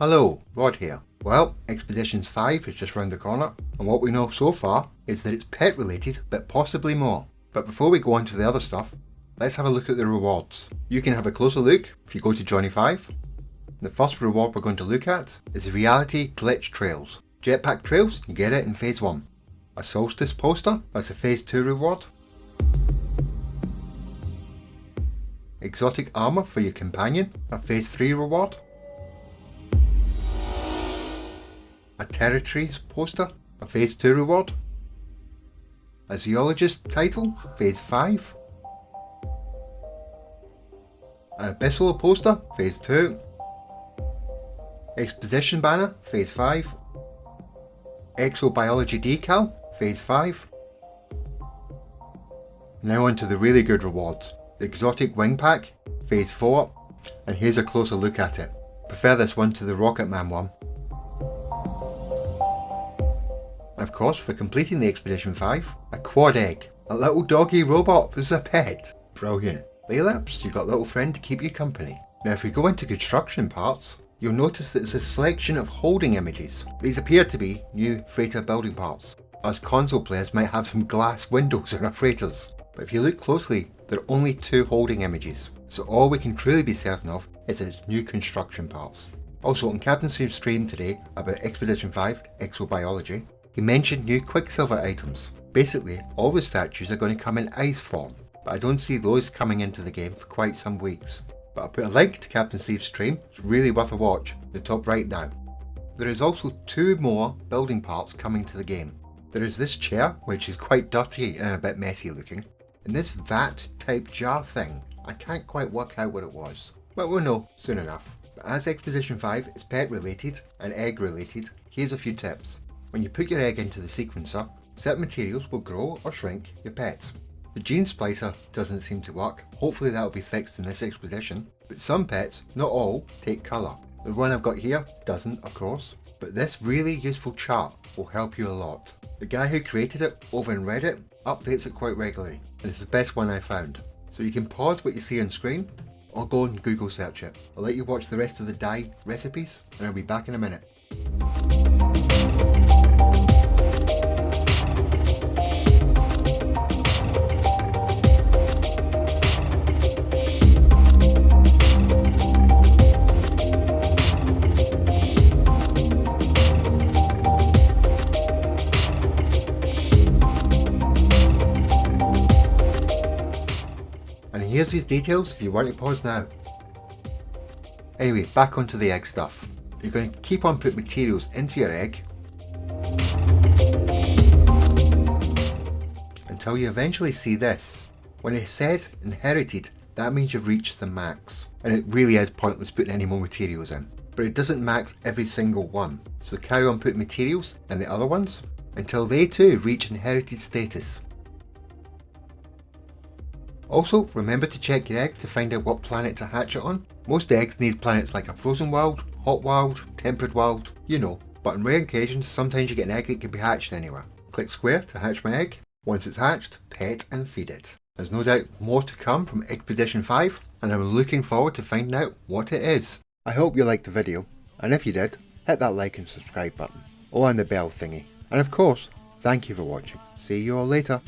Hello, Rod here. Well, Expeditions 5 is just round the corner, and what we know so far is that it's pet related, but possibly more. But before we go on to the other stuff, let's have a look at the rewards. You can have a closer look if you go to Johnny 5. The first reward we're going to look at is the Reality Glitch Trails. Jetpack Trails, you get it in Phase 1. A Solstice poster, that's a Phase 2 reward. Exotic armour for your companion, a Phase 3 reward. A Territories poster, a Phase 2 reward. A Zoologist title, Phase 5. An Abyssal poster, Phase 2. Expedition banner, Phase 5. Exobiology decal, Phase 5. Now on to the really good rewards. The Exotic Wing Pack, Phase 4, and here's a closer look at it. Prefer this one to the Rocket Man one. And of course, for completing the Expedition 5, a Quad Egg, a little doggy robot as a pet. Brilliant. Laylaps, you got a little friend to keep you company. Now if we go into construction parts, you'll notice that there's a selection of holding images. These appear to be new freighter building parts. Us console players might have some glass windows in our freighters. But if you look closely, there are only 2 holding images, so all we can truly be certain of is that it's new construction parts. Also, on Captain Steve's stream today about Expedition 5 Exobiology, he mentioned new Quicksilver items. Basically, all the statues are going to come in ice form, but I don't see those coming into the game for quite some weeks. But I'll put a link to Captain Steve's stream, it's really worth a watch, in the top right now. There is also 2 more building parts coming to the game. There is this chair, which is quite dirty and a bit messy looking. And this vat type jar thing, I can't quite work out what it was. But we'll know soon enough. But as Expedition 5 is pet related and egg related, here's a few tips. When you put your egg into the sequencer, certain materials will grow or shrink your pet. The gene splicer doesn't seem to work, hopefully that will be fixed in this expedition. But some pets, not all, take colour. The one I've got here doesn't, of course. But this really useful chart will help you a lot. The guy who created it over in Reddit updates it quite regularly, and it's the best one I found. So you can pause what you see on screen, or go and Google search it. I'll let you watch the rest of the dye recipes, and I'll be back in a minute. Here's these details if you want to pause now. Anyway, back onto the egg stuff. You're going to keep on putting materials into your egg until you eventually see this. When it says inherited, that means you've reached the max. And it really is pointless putting any more materials in. But it doesn't max every single one. So carry on putting materials in the other ones until they too reach inherited status. Also, remember to check your egg to find out what planet to hatch it on. Most eggs need planets like a frozen world, hot world, temperate world, you know. But on rare occasions, sometimes you get an egg that can be hatched anywhere. Click square to hatch my egg. Once it's hatched, pet and feed it. There's no doubt more to come from Expedition 5, and I'm looking forward to finding out what it is. I hope you liked the video, and if you did, hit that like and subscribe button, or on the bell thingy. And of course, thank you for watching. See you all later.